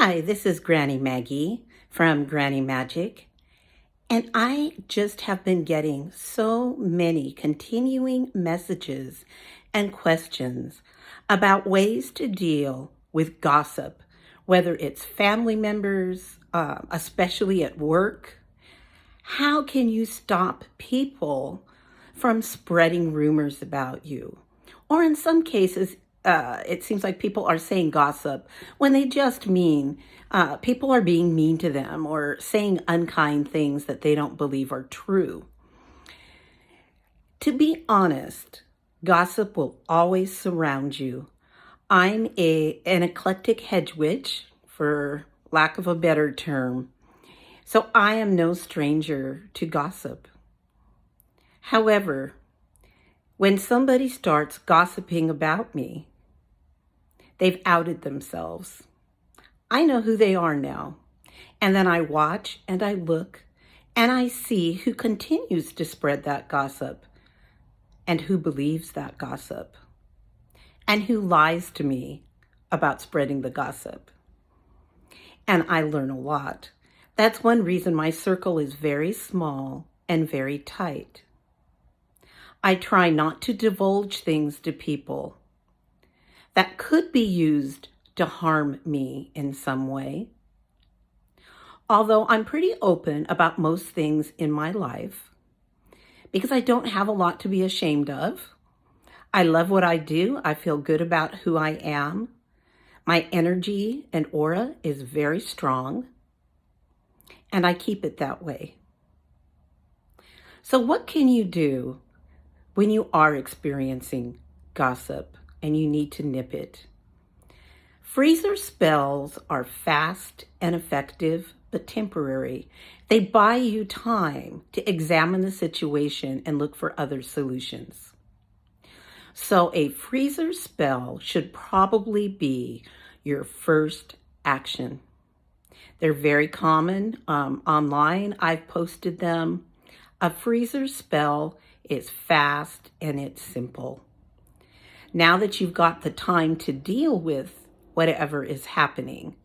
Hi, this is Granny Maggie from Granny Magic, and I just have been getting so many continuing messages and questions about ways to deal with gossip, whether it's family members, especially at work. How can you stop people from spreading rumors about you? Or in some cases, it seems like people are saying gossip when they just mean people are being mean to them or saying unkind things that they don't believe are true. To be honest, gossip will always surround you. I'm an eclectic hedge witch, for lack of a better term, so I am no stranger to gossip. However, when somebody starts gossiping about me, they've outed themselves. I know who they are now. And then I watch and I look and I see who continues to spread that gossip and who believes that gossip and who lies to me about spreading the gossip. And I learn a lot. That's one reason my circle is very small and very tight. I try not to divulge things to people that could be used to harm me in some way. Although I'm pretty open about most things in my life because I don't have a lot to be ashamed of. I love what I do. I feel good about who I am. My energy and aura is very strong, and I keep it that way. So what can you do when you are experiencing gossip and you need to nip it? Freezer spells are fast and effective, but temporary. They buy you time to examine the situation and look for other solutions. So a freezer spell should probably be your first action. They're very common online. I've posted them. A freezer spell is fast and it's simple. Now that you've got the time to deal with whatever is happening,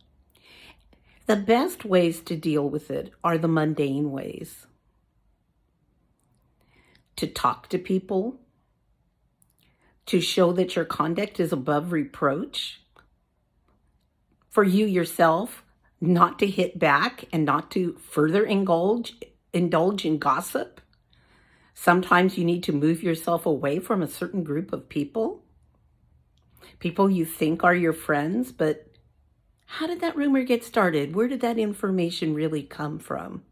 the best ways to deal with it are the mundane ways. To talk to people, to show that your conduct is above reproach, for you yourself not to hit back and not to further indulge in gossip. Sometimes you need to move yourself away from a certain group of people you think are your friends, but how did that rumor get started? Where did that information really come from?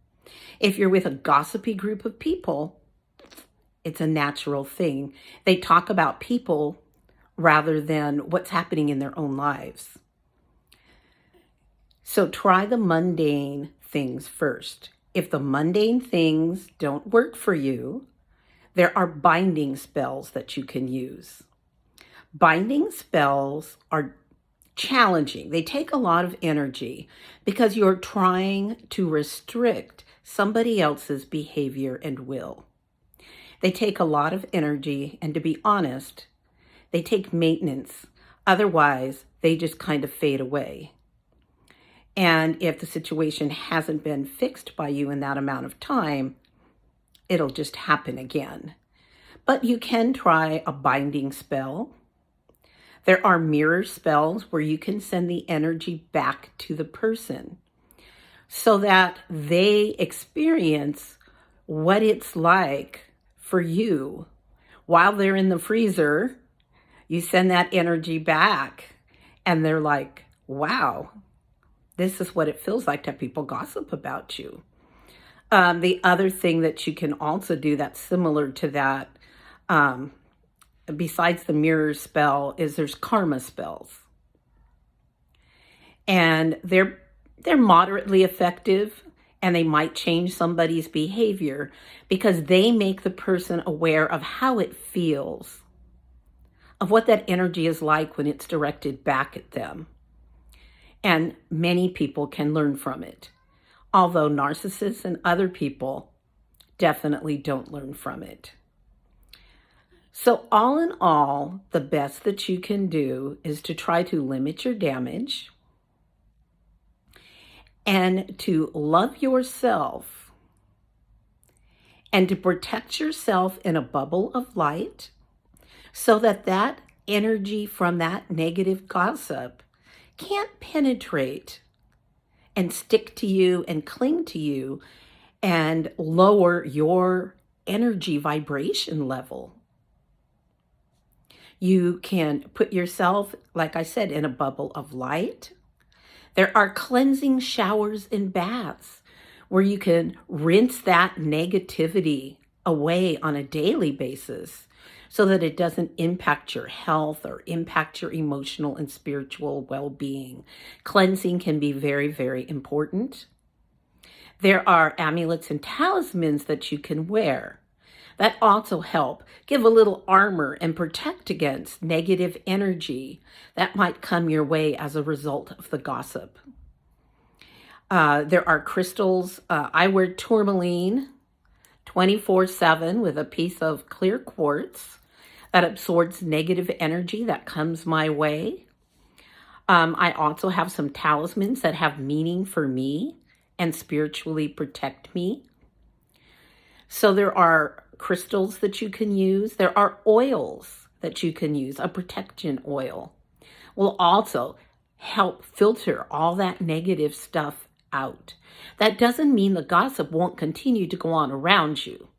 If you're with a gossipy group of people, it's a natural thing. They talk about people rather than what's happening in their own lives. So try the mundane things first. If the mundane things don't work for you, there are binding spells that you can use. Binding spells are challenging. They take a lot of energy because you're trying to restrict somebody else's behavior and will. They take a lot of energy, and to be honest, they take maintenance. Otherwise, they just kind of fade away. And if the situation hasn't been fixed by you in that amount of time, it'll just happen again. But you can try a binding spell. There are mirror spells where you can send the energy back to the person so that they experience what it's like for you. While they're in the freezer, you send that energy back and they're like, wow, this is what it feels like to have people gossip about you. The other thing that you can also do that's similar to that, besides the mirror spell, is there's karma spells. And they're moderately effective, and they might change somebody's behavior because they make the person aware of how it feels, of what that energy is like when it's directed back at them. And many people can learn from it, although narcissists and other people definitely don't learn from it. So all in all, the best that you can do is to try to limit your damage, and to love yourself and to protect yourself in a bubble of light so that that energy from that negative gossip can't penetrate and stick to you and cling to you and lower your energy vibration level. You can put yourself, like I said, in a bubble of light. There are cleansing showers and baths where you can rinse that negativity away on a daily basis so that it doesn't impact your health or impact your emotional and spiritual well-being. Cleansing can be very, very important. There are amulets and talismans that you can wear that also help give a little armor and protect against negative energy that might come your way as a result of the gossip. There are crystals. I wear tourmaline 24/7 with a piece of clear quartz that absorbs negative energy that comes my way. I also have some talismans that have meaning for me and spiritually protect me. So there are crystals that you can use. There are oils that you can use. A protection oil will also help filter all that negative stuff out. That doesn't mean the gossip won't continue to go on around you,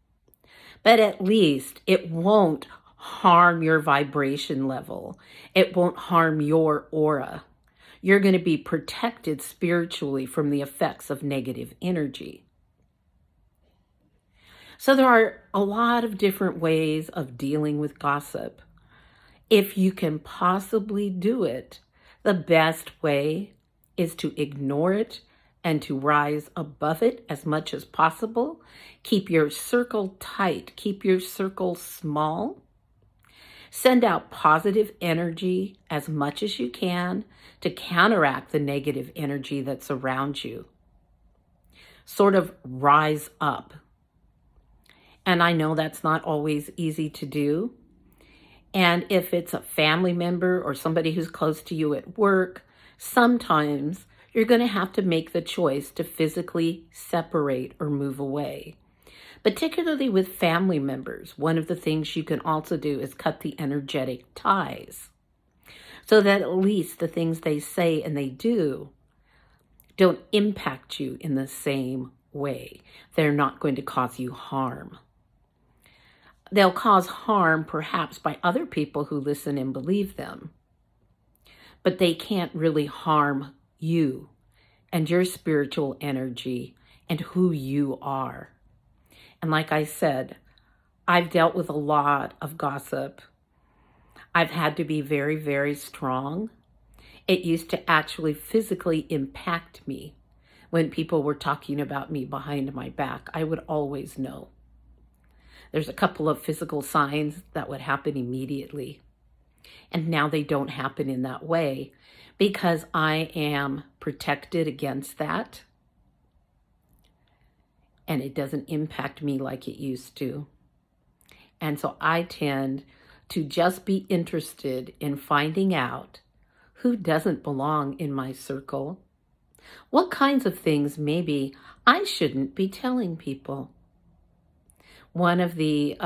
but at least it won't harm your vibration level. It won't harm your aura. You're going to be protected spiritually from the effects of negative energy. So there are a lot of different ways of dealing with gossip. If you can possibly do it, the best way is to ignore it and to rise above it as much as possible. Keep your circle tight. Keep your circle small. Send out positive energy as much as you can to counteract the negative energy that's around you. Sort of rise up. And I know that's not always easy to do. And if it's a family member or somebody who's close to you at work, sometimes you're going to have to make the choice to physically separate or move away. Particularly with family members, one of the things you can also do is cut the energetic ties so that at least the things they say and they do don't impact you in the same way. They're not going to cause you harm. They'll cause harm perhaps by other people who listen and believe them, but they can't really harm you and your spiritual energy and who you are. And like I said, I've dealt with a lot of gossip. I've had to be very, very strong. It used to actually physically impact me when people were talking about me behind my back. I would always know. There's a couple of physical signs that would happen immediately. And now they don't happen in that way because I am protected against that. And it doesn't impact me like it used to. And so I tend to just be interested in finding out who doesn't belong in my circle. What kinds of things maybe I shouldn't be telling people. One of the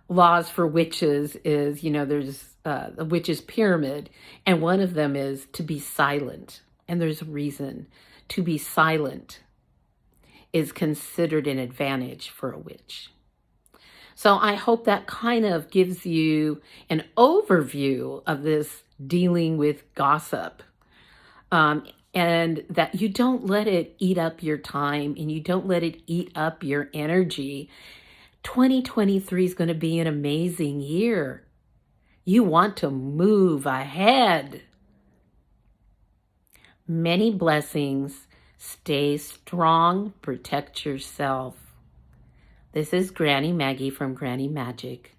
laws for witches is, there's the witch's pyramid, and one of them is to be silent. And there's a reason. To be silent is considered an advantage for a witch. So I hope that kind of gives you an overview of this dealing with gossip. And that you don't let it eat up your time and you don't let it eat up your energy. 2023 is going to be an amazing year. You want to move ahead. Many blessings. Stay strong. Protect yourself. This is Granny Maggie from Granny Magic.